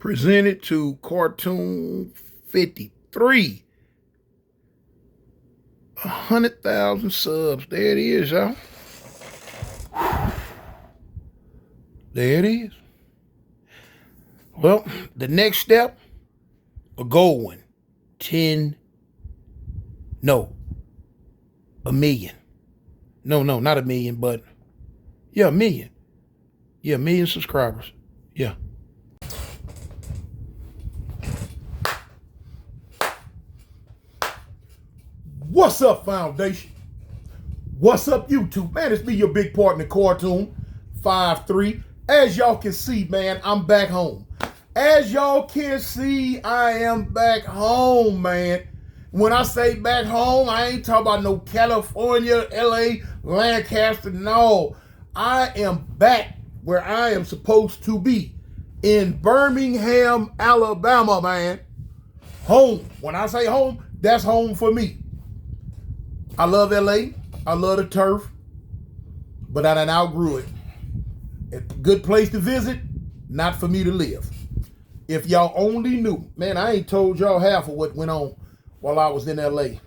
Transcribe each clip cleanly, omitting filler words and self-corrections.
presented to Cartoon 53. 100,000 subs. There it is, y'all. There it is. Well, the next step, a gold one. 10, no, a million. No, not a million, but yeah, a million. Yeah, a million subscribers. Yeah. What's up, Foundation? What's up, YouTube? Man, it's me, your big partner, Cartoon 53. As y'all can see, man, I'm back home. As y'all can see, I am back home, man. When I say back home, I ain't talking about no California, LA, Lancaster. No, I am back where I am supposed to be, in Birmingham, Alabama, man. Home. When I say home, that's home for me. I love LA. I love the turf. But I done outgrew it. A good place to visit, not for me to live. If y'all only knew, man, I ain't told y'all half of what went on while I was in LA.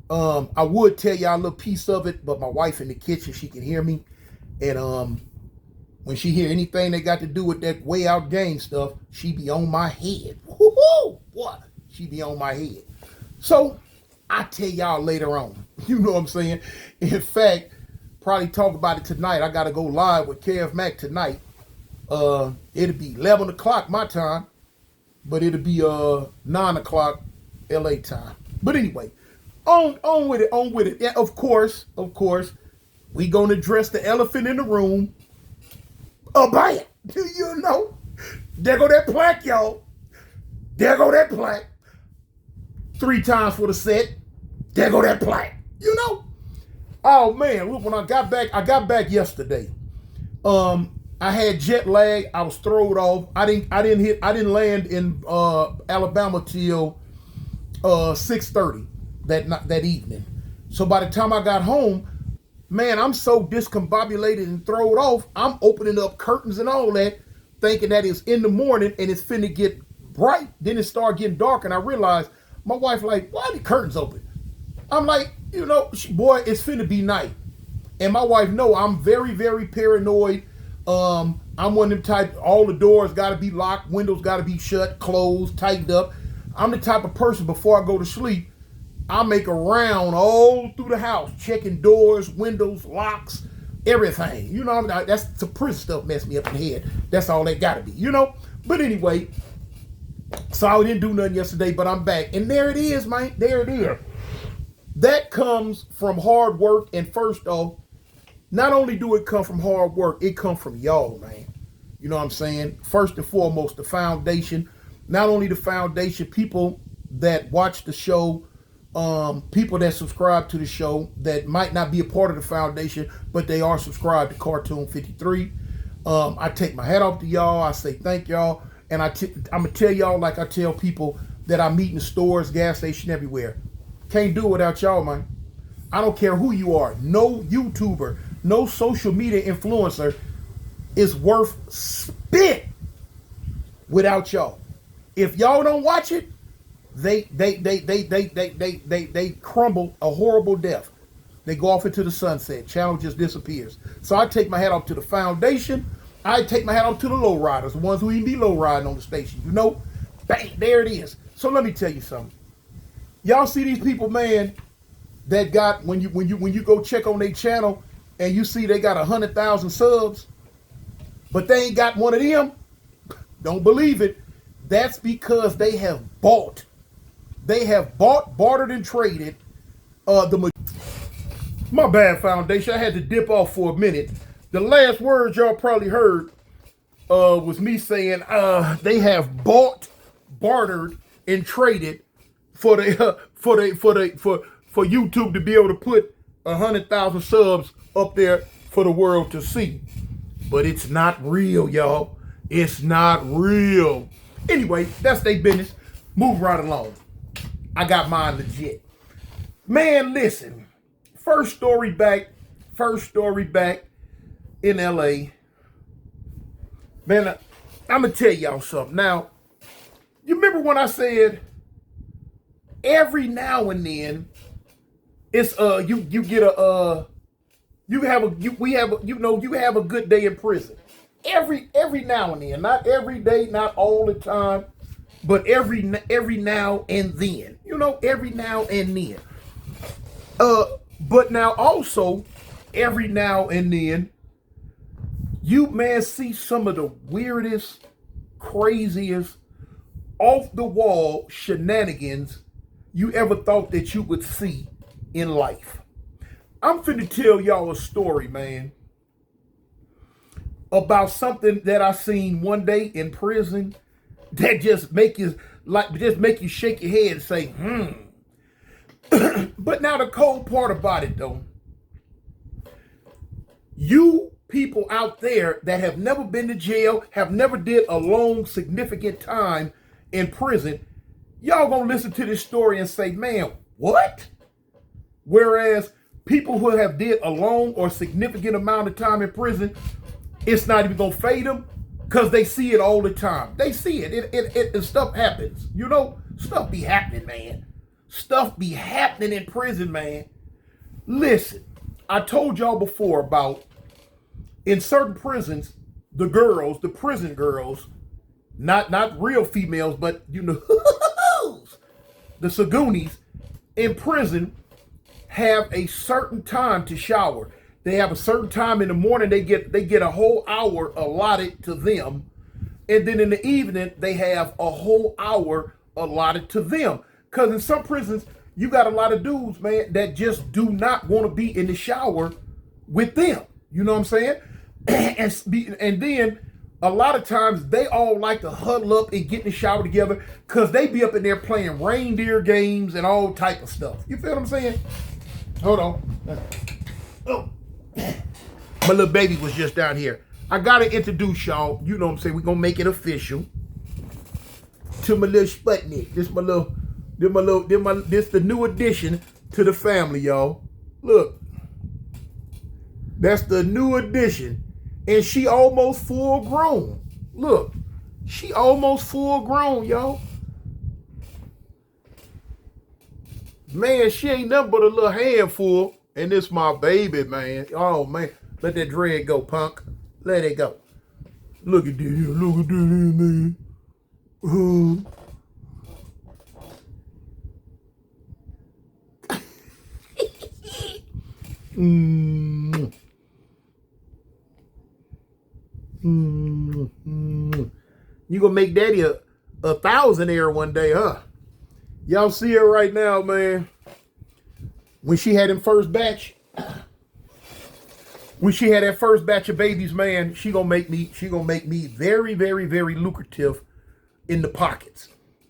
I would tell y'all a little piece of it, but my wife in the kitchen, she can hear me. And when she hear anything that got to do with that way out game stuff, she be on my head. Woo-hoo! What? She be on my head. So I tell y'all later on. You know what I'm saying? In fact, probably talk about it tonight. I got to go live with Kev Mack tonight. It'll be 11 o'clock my time, but it'll be 9 o'clock LA time. But anyway, on with it. Yeah, of course, we gonna address the elephant in the room. Bam! Do you know? There go that plaque, y'all. There go that plaque. 3 times for the set. There go that plaque. You know? Oh man, look, when I got back yesterday. I had jet lag. I was thrown off. I didn't land in Alabama till 6:30 that evening. So by the time I got home, man, I'm so discombobulated and thrown off. I'm opening up curtains and all that, thinking that it's in the morning and it's finna get bright. Then it started getting dark, and I realized my wife like, why are the curtains open? I'm like, you know, boy, it's finna be night. And my wife know I'm very, very paranoid. I'm one of them type, all the doors got to be locked, windows got to be shut, closed, tightened up. I'm the type of person, before I go to sleep, I make a round all through the house, checking doors, windows, locks, everything. You know, that's the prison stuff messed me up in the head. That's all that got to be, you know? But anyway, so I didn't do nothing yesterday, but I'm back. And there it is, man. There it is. That comes from hard work. And first off, not only do it come from hard work, it come from y'all, man. You know what I'm saying? First and foremost, the foundation. Not only the foundation, people that watch the show, people that subscribe to the show that might not be a part of the foundation, but they are subscribed to Cartoon 53. I take my hat off to y'all. I say thank y'all. And I'm going to tell y'all, like I tell people that I meet in stores, gas station, everywhere. Can't do it without y'all, man. I don't care who you are. No YouTuber, no social media influencer is worth spit without y'all. If y'all don't watch it, they crumble a horrible death. They go off into the sunset. Channel just disappears. So I take my hat off to the foundation. I take my hat off to the low riders, the ones who even be low riding on the station. You know, bang, there it is. So let me tell you something. Y'all see these people, man, that got, when you go check on their channel and you see they got 100,000 subs, but they ain't got one of them. Don't believe it. That's because they have bought. They have bought, bartered, and traded. My bad, foundation. I had to dip off for a minute. The last words y'all probably heard was me saying they have bought, bartered, and traded for YouTube to be able to put 100,000 subs up there for the world to see. But it's not real, y'all. It's not real. Anyway, that's their business. Move right along. I got mine legit. Man, listen. First story back in LA. Man, I'm gonna tell y'all something. Now, you remember when I said every now and then it's you get a you have a we have you have a good day in prison. Every now and then, not every day, not all the time, but every now and then. Every now and then. But now also every now and then you man see some of the weirdest, craziest, off the wall shenanigans you ever thought that you would see in life. I'm finna tell y'all a story, man, about something that I seen one day in prison that just make you shake your head and say, But now the cold part about it though, you people out there that have never been to jail, have never did a long, significant time in prison, y'all gonna listen to this story and say, man, what? Whereas people who have did a long or significant amount of time in prison, it's not even gonna fade them because they see it all the time. They see it. It stuff happens. Stuff be happening, man. Stuff be happening in prison, man. Listen, I told y'all before about in certain prisons, the prison girls, not real females, but the Sagoonies in prison have a certain time to shower. They have a certain time in the morning. They get a whole hour allotted to them, and then in the evening they have a whole hour allotted to them. Because in some prisons you got a lot of dudes, man, that just do not want to be in the shower with them. You know what I'm saying? and then a lot of times they all like to huddle up and get in the shower together because they be up in there playing reindeer games and all type of stuff. You feel what I'm saying? Hold on. Oh. My little baby was just down here. I gotta introduce y'all, you know what I'm saying, we're gonna make it official, to my little Sputnik. This the new addition to the family, y'all. Look. That's the new addition. And she almost full grown. Look, she almost full grown, y'all. Man, she ain't nothing but a little handful. And this my baby, man. Oh, man. Let that dread go, punk. Let it go. Look at this here. Look at this here, man. You gonna make daddy a thousandaire one day, huh? Y'all see her right now, man. When she had that first batch of babies, man, she gonna make me very, very, very lucrative in the pockets.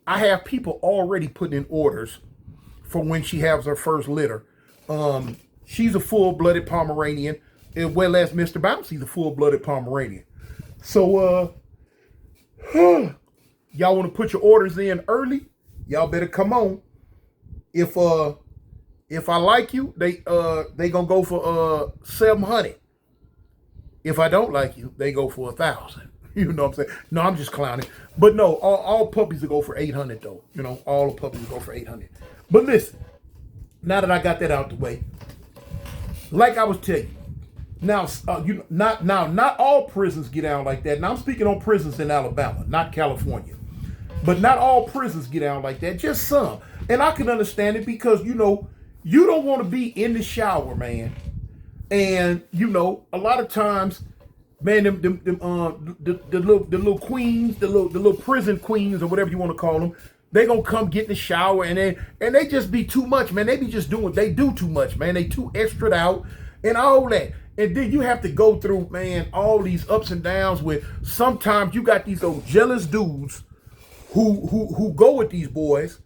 I have people already putting in orders for when she has her first litter. She's a full-blooded Pomeranian, as well as Mr. Bouncey's a full-blooded Pomeranian. So, y'all want to put your orders in early? Y'all better come on. If I like you, they gonna go for $700. If I don't like you, they go for $1,000. You know what I'm saying? No, I'm just clowning. But no, all puppies will go for $800 though. All the puppies will go for $800. But listen, now that I got that out the way, like I was telling you, not all prisons get out like that. Now I'm speaking on prisons in Alabama, not California. But not all prisons get out like that, just some. And I can understand it because, you don't want to be in the shower, man. And, a lot of times, man, the little queens, the little prison queens or whatever you want to call them, they gonna come get in the shower and they just be too much, man. They be just they do too much, man. They too extra out and all that. And then you have to go through, man, all these ups and downs with sometimes you got these old jealous dudes who go with these boys.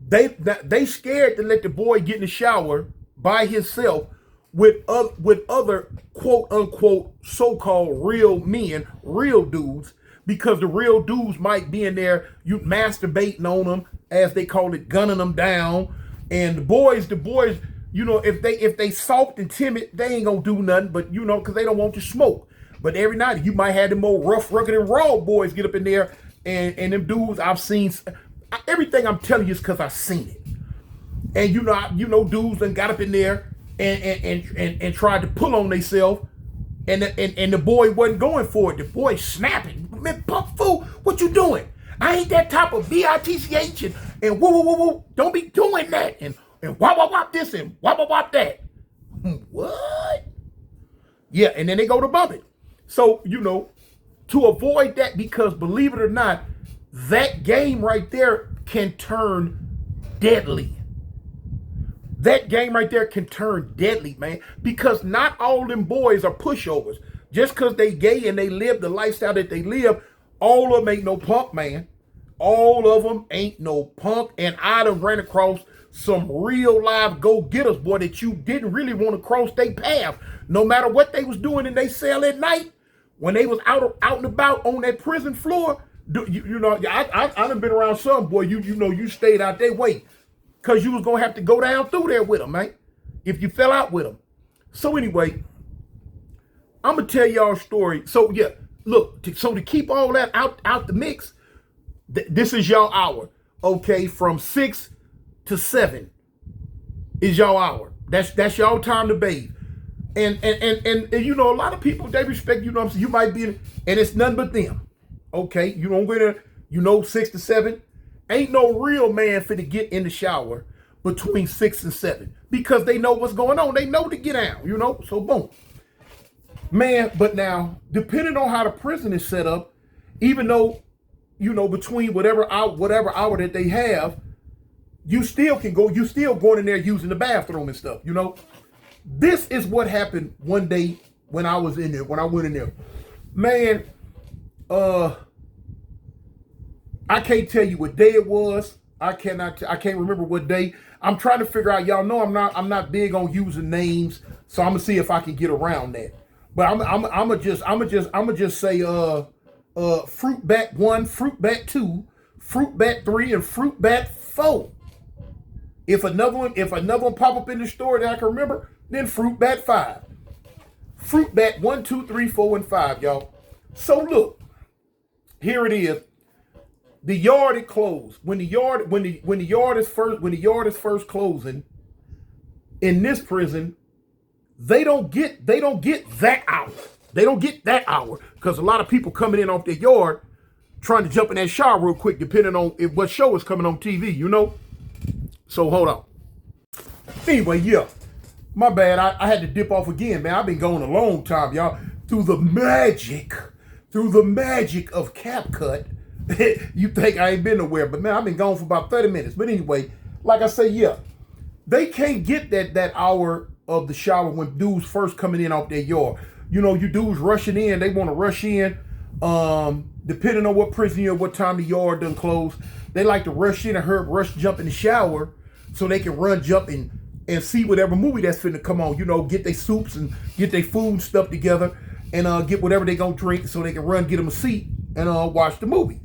They scared to let the boy get in the shower by himself with other quote unquote so-called real men, real dudes, because the real dudes might be in there, you masturbating on them, as they call it, gunning them down. And the boys, if they soft and timid, they ain't gonna do nothing, but because they don't want to smoke. But every night you might have them more rough, rugged, and raw boys get up in there, and them dudes I've seen. Everything I'm telling you is because I've seen it. And dudes done got up in there and tried to pull on themselves, and the boy wasn't going for it. The boy snapping, man, pump fool, what you doing? I ain't that type of bitch and woo woo woo woo. Don't be doing that and wop wop wop this and wop wop wop that. What? Yeah, and then they go to bump it. So to avoid that, because believe it or not, that game right there can turn deadly. That game right there can turn deadly, man, because not all them boys are pushovers. Just because they gay and they live the lifestyle that they live, all of them ain't no punk, man. All of them ain't no punk. And I done ran across some real live go-getters, boy, that you didn't really want to cross their path. No matter what they was doing in their cell at night, when they was out and about on that prison floor, I done been around some, boy, you stayed out their way. Because you was going to have to go down through there with them, man, if you fell out with them. So anyway, I'm going to tell y'all a story. So, yeah, look, to keep all that out the mix, this is y'all hour, okay? From 6 to 7 is y'all hour. That's y'all time to bathe. And a lot of people, they respect, what I'm saying? You might be in, and it's none but them, okay? You don't go there, 6 to 7. Ain't no real man finna get in the shower between 6 and 7 because they know what's going on. They know to get out, so boom. Man, but now, depending on how the prison is set up, even though, between whatever hour that they have, you still going in there using the bathroom and stuff, This is what happened one day when I was in there, when I went in there. Man, I can't tell you what day it was. I can't remember what day. I'm trying to figure out. Y'all know I'm not big on using names, so I'm gonna see if I can get around that. But I'm just say Fruit Bat 1, Fruit Bat 2, Fruit Bat 3, and Fruit Bat 4. If another one pop up in the store that I can remember, then Fruit Bat 5. Fruit Bat 1, 2, 3, 4, and 5, y'all. So look, here it is. The yard is closed. When the yard is first closing in this prison, they don't get that hour. They don't get that hour because a lot of people coming in off their yard trying to jump in that shower real quick, depending on what show is coming on TV, So hold on. Anyway, yeah, my bad. I had to dip off again, man. I've been going a long time, y'all. Through the magic of CapCut. You think I ain't been nowhere, but man, I've been gone for about 30 minutes. But anyway, like I say, yeah, they can't get that hour of the shower when dudes first coming in off their yard. You dudes rushing in, they want to rush in. Depending on what prison you're, what time the yard done close, they like to rush in and rush jump in the shower so they can run, jump and see whatever movie that's finna come on. Get their soups and get their food and stuff together and get whatever they gonna drink so they can run, get them a seat and watch the movie.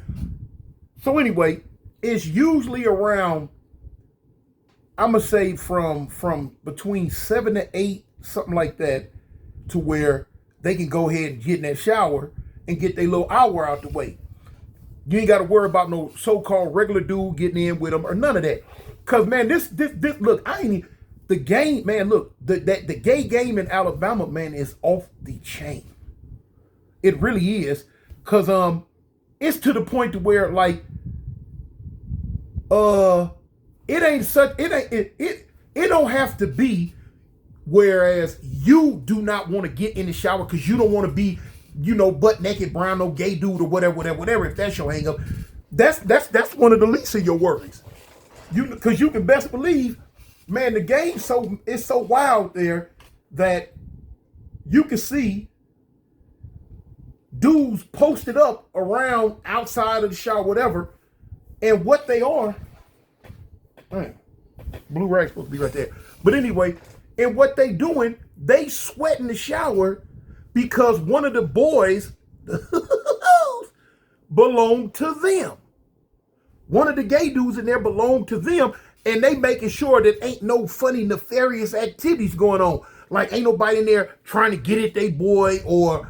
So anyway, it's usually around, I'm going to say from between 7 to 8, something like that, to where they can go ahead and get in that shower and get their little hour out the way. You ain't got to worry about no so-called regular dude getting in with them or none of that. Because, man, this look, the game, man, look, the gay game in Alabama, man, is off the chain. It really is. Because, it's to the point to where, like, it don't have to be whereas you do not want to get in the shower because you don't want to be, butt naked, brown, no gay dude or whatever, if that's your hang up. That's one of the least of your worries. Because you can best believe, man, the game it's so wild there that you can see dudes posted up around outside of the shower, whatever, and what they are. Blue rag's supposed to be right there. But anyway, and what they doing, they sweat in the shower because one of the boys belonged to them. One of the gay dudes in there belonged to them, and they making sure that ain't no funny, nefarious activities going on. Like ain't nobody in there trying to get at they boy or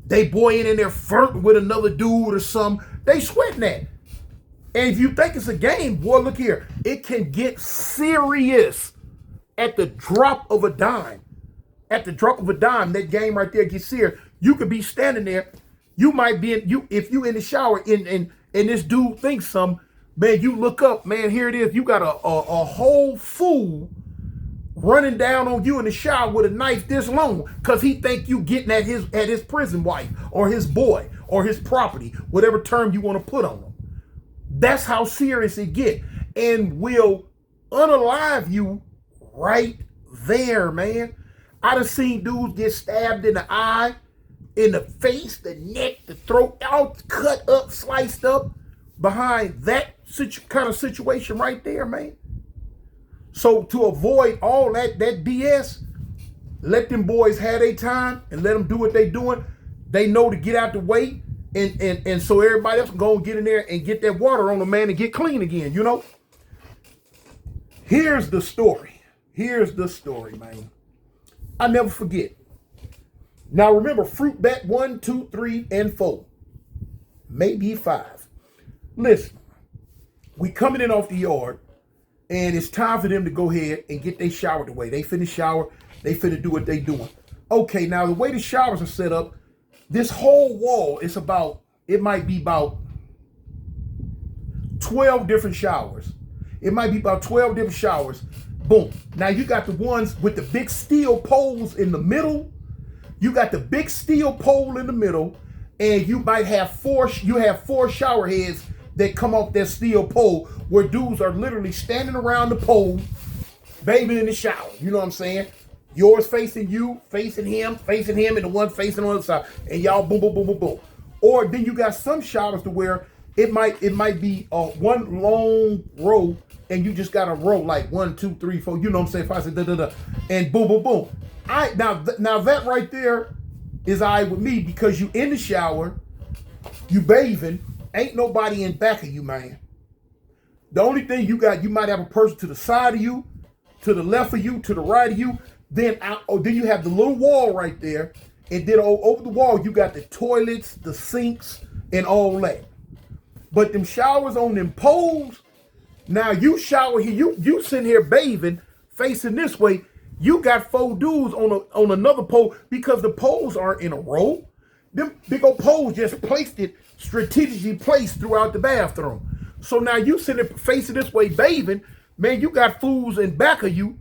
they boy in there flirting with another dude or something. They sweating that. And if you think it's a game, boy, look here. It can get serious at the drop of a dime. At the drop of a dime, that game right there gets serious. You could be standing there. You might be if you in the shower and this dude thinks something, man, you look up, man, here it is. You got a whole fool running down on you in the shower with a knife this long because he think you getting at his prison wife or his boy or his property, whatever term you want to put on him. That's how serious it get, and will unalive you right there, man. I done seen dudes get stabbed in the eye, in the face, the neck, the throat, all cut up, sliced up behind that kind of situation right there, man. So to avoid all that BS, let them boys have their time and let them do what they doing. They know to get out the way, and so everybody else can go and get in there and get that water on them, man, and get clean again, you know? Here's the story. Here's the story, man. I never forget. Now remember, fruit bat 1, 2, 3, and 4. Maybe 5. Listen, we coming in off the yard, and it's time for them to go ahead and get their shower away. They finna shower. They finna do what they doing. Okay, now the way the showers are set up, this whole wall is it might be about 12 different showers. It might be about 12 different showers. Boom. Now you got the ones with the big steel poles in the middle. You got the big steel pole in the middle, and you might have four shower heads that come off that steel pole where dudes are literally standing around the pole, bathing in the shower. You know what I'm saying? Yours facing you, facing him, and the one facing on the other side. And y'all boom, boom, boom, boom, boom. Or then you got some showers to where it might be one long row, and you just got a row like 1, 2, 3, 4. You know what I'm saying? If I say da da da, and boom, boom, boom. Now that right there is all right with me because you in the shower, you bathing, ain't nobody in back of you, man. The only thing you might have a person to the side of you, to the left of you, to the right of you. Then you have the little wall right there, and then over the wall you got the toilets, the sinks, and all that. But them showers on them poles, now you shower here, you sitting here bathing, facing this way. You got 4 dudes on another pole because the poles aren't in a row. Them big old poles just strategically placed throughout the bathroom. So now you sitting there facing this way bathing, man, you got fools in back of you.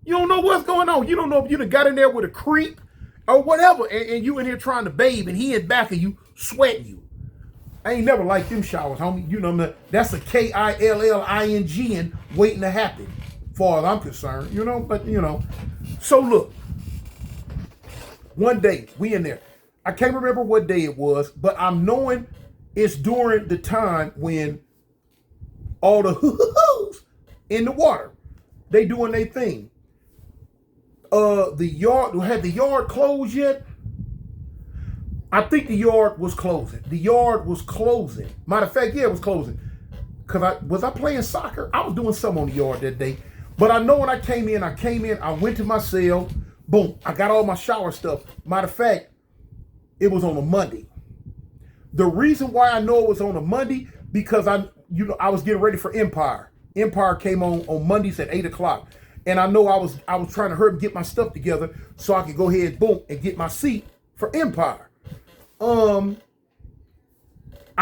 You don't know what's going on. You don't know if you done got in there with a creep or whatever, and you in here trying to bathe, and he in back of you sweating you. I ain't never liked them showers, homie. You know, that's a KILLING waiting to happen, as far as I'm concerned. You know, but you know. So look, one day we in there. I can't remember what day it was, but I'm knowing it's during the time when all the hoo-hoo-hoos in the water, they doing their thing. Had the yard closed yet? I think the yard was closing. Matter of fact, yeah, it was closing. Cause was I playing soccer? I was doing something on the yard that day. But I know when I came in, I went to my cell, boom, I got all my shower stuff. Matter of fact, it was on a Monday. The reason why I know it was on a Monday, because I was getting ready for Empire. Empire came on Mondays at 8 o'clock. And I know I was trying to hurry and get my stuff together so I could go ahead, boom, and get my seat for Empire. I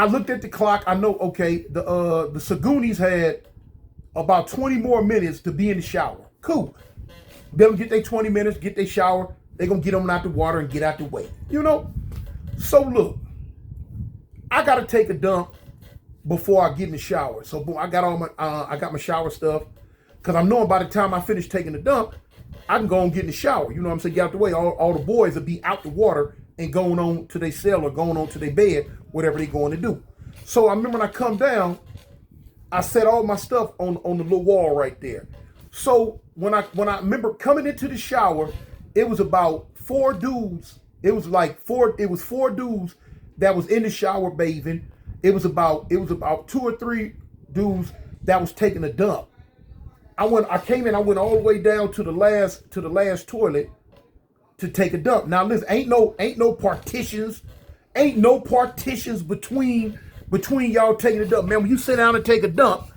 looked at the clock. I know, okay, the Sagoonies had about 20 more minutes to be in the shower. Cool. They'll get their 20 minutes, get their shower. They're going to get them out the water and get out the way. You know? So look, I got to take a dump before I get in the shower. So boom, I got my shower stuff. Because I'm knowing by the time I finish taking the dump, I can go and get in the shower. You know what I'm saying? Get out the way. All the boys will be out the water and going on to their cell or going on to their bed, whatever they're going to do. So I remember when I come down, I set all my stuff on the little wall right there. So when I remember coming into the shower, it was about 4 dudes. It was 4 dudes that was in the shower bathing. It was about 2 or 3 dudes that was taking a dump. I came in, I went all the way down to the last toilet to take a dump. Now listen, ain't no partitions Ain't no partitions between y'all taking a dump. Man, when you sit down and take a dump,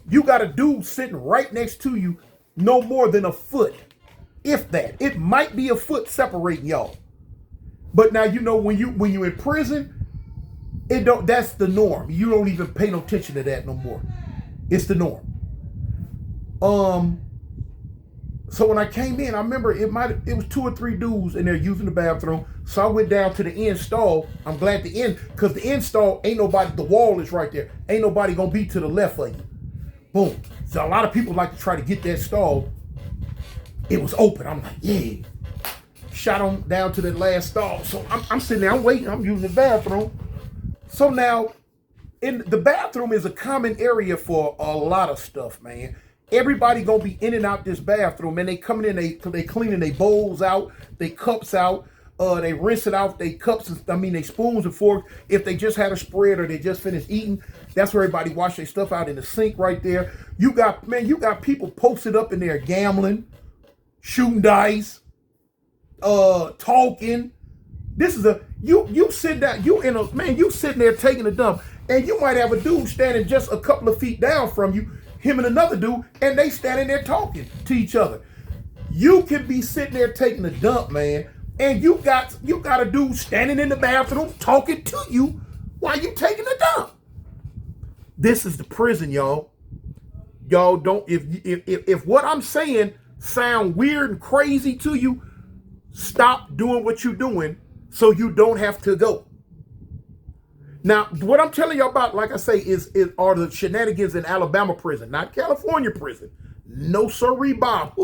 you got a dude sitting right next to you, no more than a foot. If that. It might be a foot separating y'all. But now you know when you're in prison, that's the norm. You don't even pay no attention to that no more. It's the norm. So when I came in, I remember it was 2 or 3 dudes in there using the bathroom. So I went down to the end stall. I'm glad because the end stall ain't nobody, the wall is right there. Ain't nobody gonna be to the left of you. Boom. So a lot of people like to try to get that stall. It was open. I'm like, yeah. Shot on down to the last stall. So I'm sitting there, I'm waiting, I'm using the bathroom. So now, the bathroom is a common area for a lot of stuff, man. Everybody gonna be in and out this bathroom, and they coming in, they cleaning their bowls out, they cups out, they rinsing out they cups, they spoons and forks. If they just had a spread or they just finished eating, that's where everybody wash their stuff out in the sink right there. You got people posted up in there gambling, shooting dice, talking. This is you sit down, you sitting there taking a dump, and you might have a dude standing just a couple of feet down from you, him and another dude, and they standing there talking to each other. You can be sitting there taking a dump, man, and you got a dude standing in the bathroom talking to you while you taking a dump. This is the prison, y'all. Y'all don't, if what I'm saying sound weird and crazy to you, stop doing what you're doing so you don't have to go. Now, what I'm telling you about, like I say, are the shenanigans in Alabama prison, not California prison. No sirree, Bob.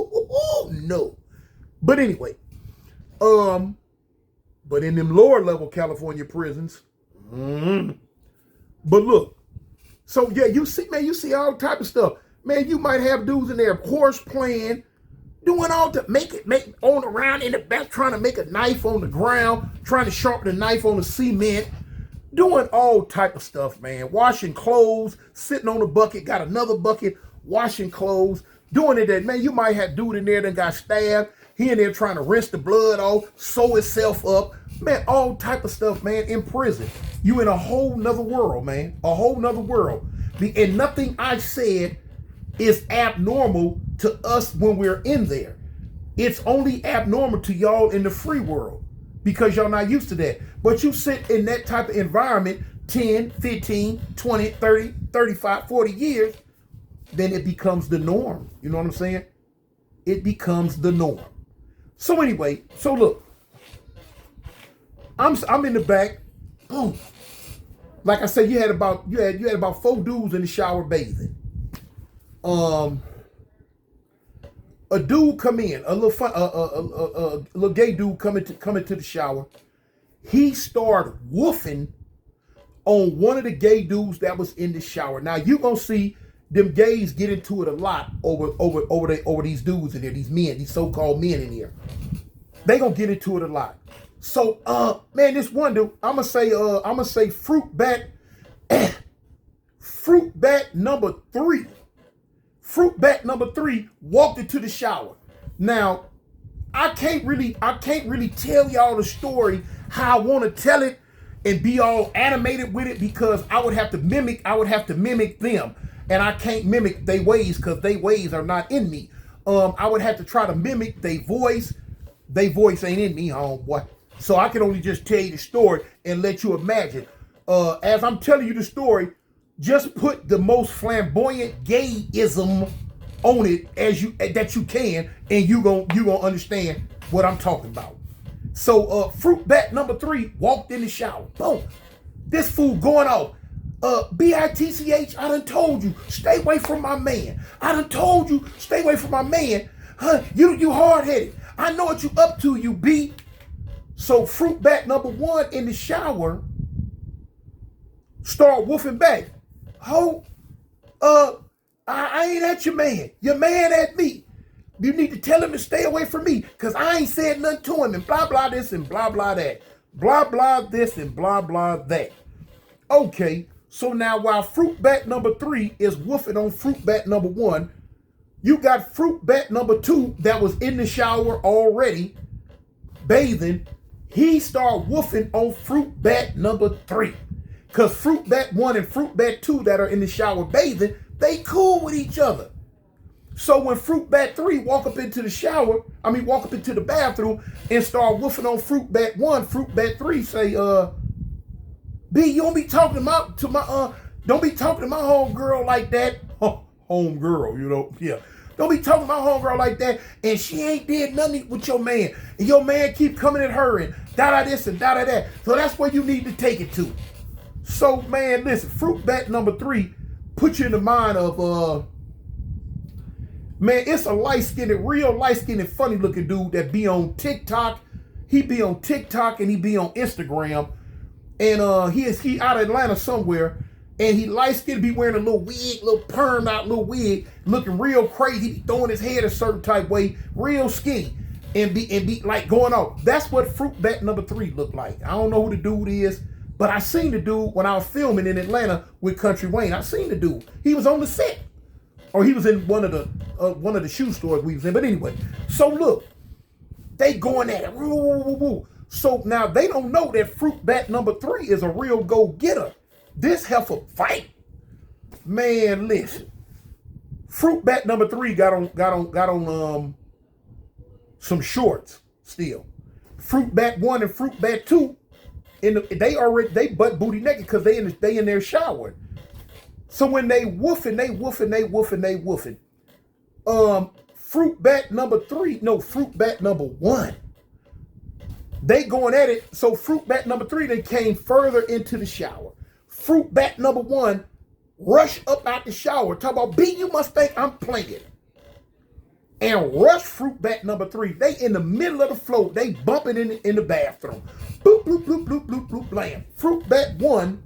No. But anyway, but in them lower level California prisons, but look, so yeah, you see all type of stuff. Man, you might have dudes in there horse playing, doing all to make on around in the back, trying to make a knife on the ground, trying to sharpen the knife on the cement, doing all type of stuff, man. Washing clothes, sitting on a bucket, got another bucket, washing clothes, doing it that, man, you might have dude in there that got stabbed. He in there trying to rinse the blood off, sew himself up. Man, all type of stuff, man, in prison. You in a whole nother world, man. A whole nother world. And nothing I said is abnormal to us when we're in there. It's only abnormal to y'all in the free world because y'all not used to that. But you sit in that type of environment 10, 15, 20, 30, 35, 40 years, then it becomes the norm. You know what I'm saying? It becomes the norm. So anyway, so look, I'm in the back, boom. Like I said, you had about 4 dudes in the shower bathing. A dude come in, a little gay dude coming to the shower. He started woofing on one of the gay dudes that was in the shower. Now you gonna see them gays get into it a lot over these dudes in there, these men, these so-called men in here. They gonna get into it a lot. So man, this one dude, I'ma say fruit bat number 3. Fruit bat number 3 walked into the shower. Now, I can't really tell y'all the story how I want to tell it and be all animated with it because I would have to mimic them. And I can't mimic their ways because their ways are not in me. I would have to try to mimic their voice. Their voice ain't in me, homeboy. So I can only just tell you the story and let you imagine. As I'm telling you the story, just put the most flamboyant gayism on it that you can, and you gonna understand what I'm talking about. So fruit bat number 3 walked in the shower. Boom. This fool going off. BITCH, I done told you, stay away from my man. I done told you, stay away from my man. Huh? You hard-headed. I know what you up to, you B. So fruit bat number 1 in the shower start woofing back. I ain't at your man. Your man at me. You need to tell him to stay away from me because I ain't said nothing to him and blah, blah this and blah, blah that. Blah, blah this and blah, blah that. Okay, so now while fruit bat number 3 is woofing on fruit bat number 1, you got fruit bat number 2 that was in the shower already, bathing. he started woofing on fruit bat number 3. Because fruit bat 1 and fruit bat 2 that are in the shower bathing, they cool with each other. So when fruit bat 3 walk up into the bathroom and start woofing on fruit bat 1, fruit bat 3 say, B, you don't be talking to my homegirl like that. Homegirl, yeah. Don't be talking to my homegirl like that, and she ain't did nothing with your man. And your man keep coming at her and da-da this and da-da that. So that's where you need to take it to. So, man, listen, fruit bat number 3 put you in the mind of, man, it's a real light-skinned, funny-looking dude that be on TikTok. He be on TikTok and he be on Instagram. And he out of Atlanta somewhere. And he light-skinned, be wearing a little wig, little perm out, little wig, looking real crazy, be throwing his head a certain type way, real skinny, and be like going off. That's what fruit bat number 3 looked like. I don't know who the dude is, but I seen the dude when I was filming in Atlanta with Country Wayne. I seen the dude. He was on the set, or he was in one of the shoe stores we was in. But anyway, so look, they going at it. Woo, woo, woo, woo. So now they don't know that fruit bat number 3 is a real go-getter. This heifer fight, man. Listen, fruit bat number 3 got on some shorts still. Fruit bat 1 and fruit bat 2, they butt booty naked because they in there showering. So when they woofing. Fruit bat number 1, they going at it. So fruit bat number 3, they came further into the shower. Fruit bat number 1 rush up out the shower. Talk about, B, you must think I'm playing. And rush fruit bat number 3. They in the middle of the floor. They bumping in the bathroom. Bloop, bloop, bloop, bloop, bloop, bloop, blam. Fruit bat 1,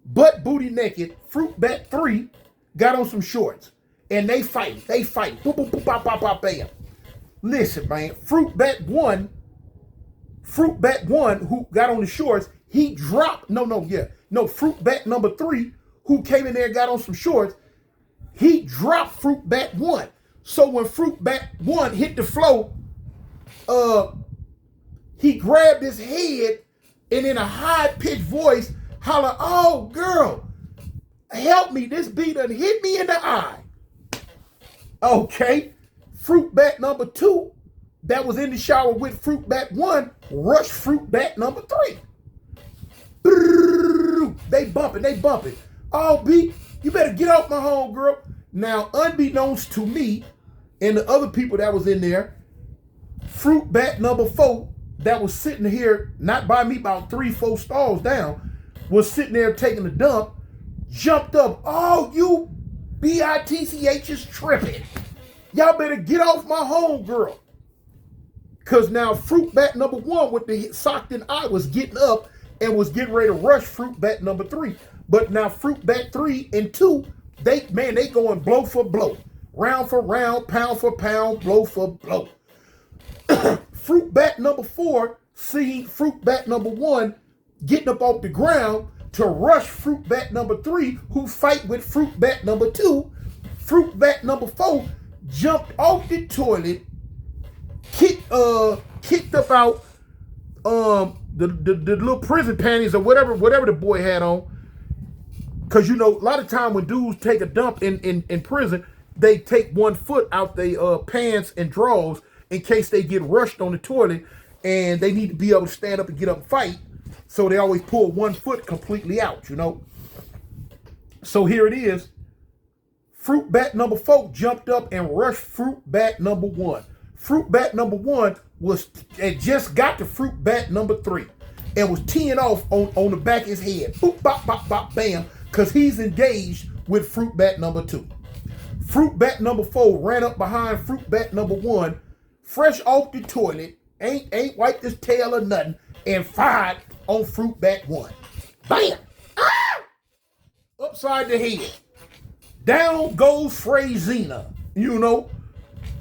butt booty naked. Fruit bat 3 got on some shorts. And they fight. Boop, boop, boop, bop, bop, bop, bam. Listen, man. Fruit bat 1 who got on the shorts, he dropped, fruit bat number 3, who came in there and got on some shorts, he dropped fruit bat 1. So when fruit bat 1 hit the floor, he grabbed his head and in a high-pitched voice holler, oh, girl, help me, this bee done hit me in the eye. Okay, fruit bat number 2 that was in the shower with fruit bat 1 rushed fruit bat number 3. They bumping. Oh, B, you better get off my home, girl. Now, unbeknownst to me and the other people that was in there, fruit bat number 4 that was sitting here, not by me, about 3-4 stalls down, was sitting there taking a dump, jumped up. Oh, you bitch is tripping. Y'all better get off my home, girl. Because now fruit bat number 1 with the socked in eye was getting up and was getting ready to rush fruit bat number 3. But now fruit bat 3 and 2, they going blow for blow. Round for round, pound for pound, blow for blow. Fruit bat number 4 seeing fruit bat number 1 getting up off the ground to rush fruit bat number 3 who fight with fruit bat number 2. Fruit bat number 4 jumped off the toilet, kicked up out the little prison panties or whatever the boy had on. Cause a lot of time when dudes take a dump in prison, they take one foot out their pants and drawers in case they get rushed on the toilet and they need to be able to stand up and get up and fight. So they always pull one foot completely out, So here it is. Fruit bat number 4 jumped up and rushed fruit bat number 1. Fruit bat number 1 had just got to fruit bat number 3 and was teeing off on the back of his head. Boop, bop, bop, bop, bam, because he's engaged with fruit bat number 2. Fruit bat number 4 ran up behind fruit bat number 1, fresh off the toilet, ain't wiped his tail or nothing, and fired on fruit bat 1. Bam! Ah! Upside the head. Down goes Frazina,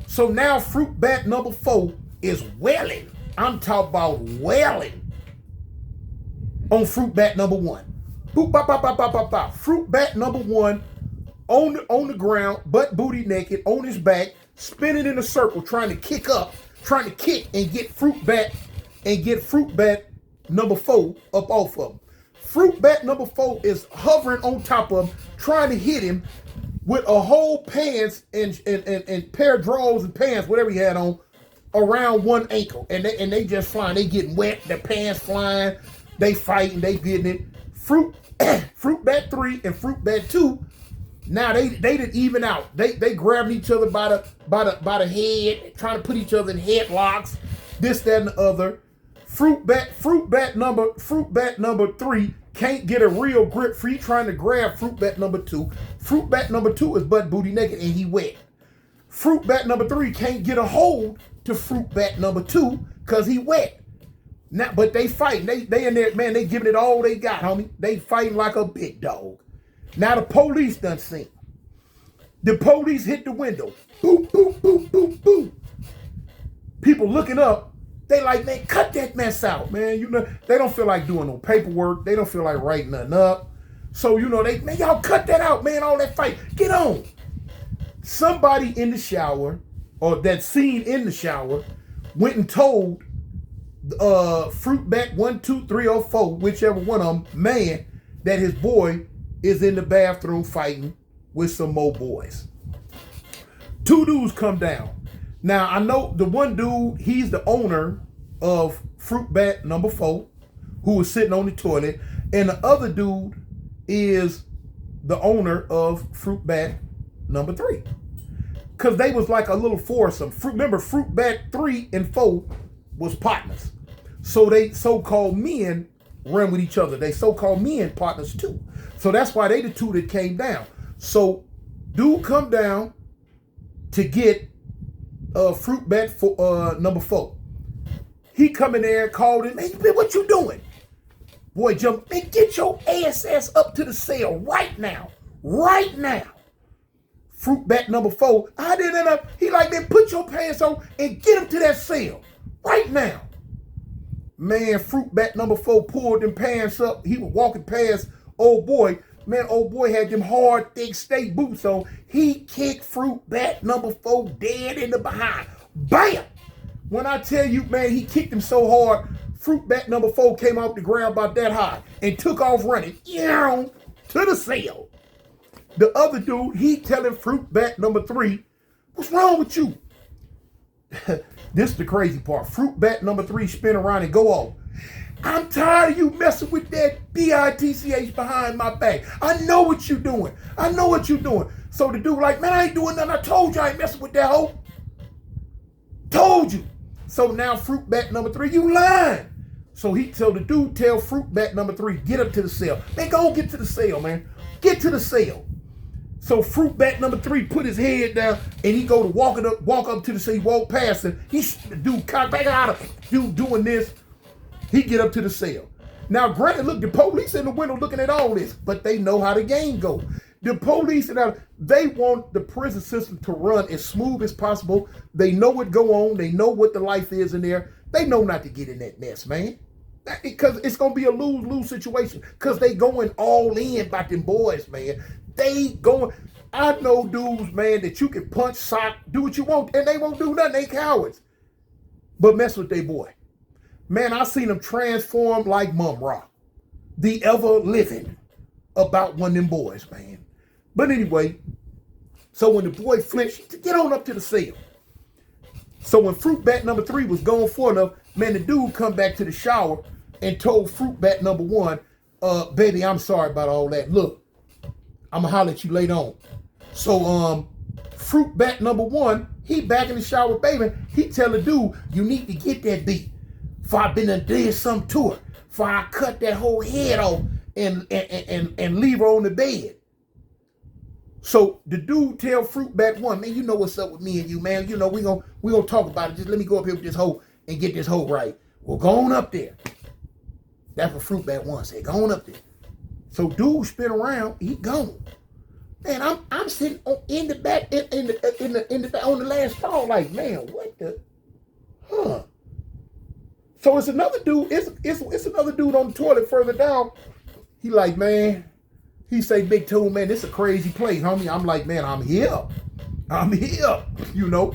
So now fruit bat number 4 is wailing. I'm talking about wailing on fruit bat number 1. Boop, bop, bop, bop, bop, bop, bop. Fruit bat number 1 on the ground, butt booty naked, on his back, spinning in a circle, trying to kick and get fruit bat and get fruit bat number 4 up off of him. Fruit bat number 4 is hovering on top of him, trying to hit him with a whole pants and pair of drawers and pants, whatever he had on, around one ankle. And they just flying. They getting wet, their pants flying, they fighting, they getting it. Fruit bat 3 and fruit bat 2, now they didn't even out. They grabbed each other by the head, trying to put each other in headlocks, this, that, and the other. Fruit bat number 3 can't get a real grip free, trying to grab fruit bat number 2. Fruit bat number 2 is butt booty naked and he wet. Fruit bat number 3 can't get a hold to fruit bat number 2 because he wet. Now, but they fighting. They in there, man, they giving it all they got, homie. They fighting like a big dog. Now the police done seen. The police hit the window. Boom, boom, boom, boom, boom. People looking up. They like, man, cut that mess out, man. You know, they don't feel like doing no paperwork. They don't feel like writing nothing up. So, you know, man, y'all cut that out, man, all that fight. Get on. Somebody in the shower, or that scene in the shower, went and told fruit bat 1, 2, 3, or 4, whichever one of them, man, that his boy is in the bathroom fighting with some more boys. 2 dudes come down. Now, I know the one dude, he's the owner of fruit bat number 4, who was sitting on the toilet. And the other dude is the owner of fruit bat number 3. Because they was like a little foursome. Remember, fruit bat 3 and 4 was partners. So they so-called men run with each other. They so-called men partners too. So that's why they the 2 that came down. So dude come down to get fruit bat for number 4. He come in there, called him, hey, what you doing? Boy jump, man, get your ass up to the cell right now. Right now. Fruit bat number 4, I didn't know. He like, man, put your pants on and get him to that cell. Right now. Man, fruit bat number 4 pulled them pants up. He was walking past old boy. Man, old boy had them hard, thick state boots on. He kicked fruit bat number 4 dead in the behind. Bam! When I tell you, man, he kicked him so hard, fruit bat number 4 came off the ground about that high and took off running to the cell. The other dude, he telling fruit bat number 3, what's wrong with you? This is the crazy part. Fruit bat number 3 spin around and go off. I'm tired of you messing with that bitch behind my back. I know what you're doing. I know what you're doing. So the dude like, man, I ain't doing nothing. I told you I ain't messing with that hoe. Told you. So now fruit bat number 3, you lying. So the dude tell fruit bat number 3, get up to the cell. Man, go get to the cell, man. Get to the cell. So fruit bat number 3 put his head down and he go to walk up to the cell. He walk past him. The dude cock back out of dude doing this. He get up to the cell. Now, granted, look, the police in the window looking at all this, but they know how the game go. The police, they want the prison system to run as smooth as possible. They know what go on. They know what the life is in there. They know not to get in that mess, man. Because it's going to be a lose-lose situation. Because they going all in about them boys, man. They going, I know dudes, man, that you can punch, sock, do what you want, and they won't do nothing. They cowards. But mess with their boy. Man, I seen them transform like Mum Ra, the ever living about one of them boys, man. But anyway, so when the boy flinched, he said, get on up to the cell. So when fruit bat number 3 was going for enough, man, the dude come back to the shower and told fruit bat number 1, baby, I'm sorry about all that. Look, I'm gonna holler at you later on. So fruit bat number 1, he back in the shower, baby. He tell the dude, you need to get that beat. For I been and did something to her. For I cut that whole head off and leave her on the bed. So the dude tell fruit bat 1, man, you know what's up with me and you, man. You know, we gonna talk about it. Just let me go up here with this hoe and get this hoe right. Well, go on up there. That's what fruit bat 1 said. Go on up there. So dude spin around, he gone. Man, I'm sitting in the back on the last stall, like, man, what the, huh? So it's another dude. It's another dude on the toilet further down. He like, man. He say, Big Toon, man, this is a crazy place, homie. I'm like, man, I'm here. You know.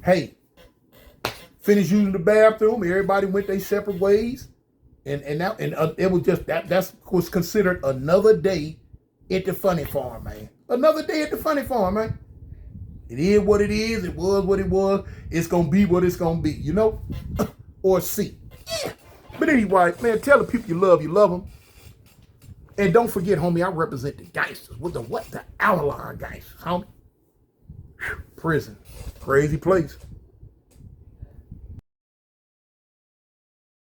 Hey, Finished using the bathroom. Everybody went their separate ways. And it was just that was considered another day at the funny farm, man. Another day at the funny farm, man. It is what it is. It was what it was. It's gonna be what it's gonna be, you know? Or see. Yeah. But anyway, man, tell the people you love them. And don't forget, homie, I represent the gangsters. The outlaw gangsters, homie. Whew. Prison. Crazy place.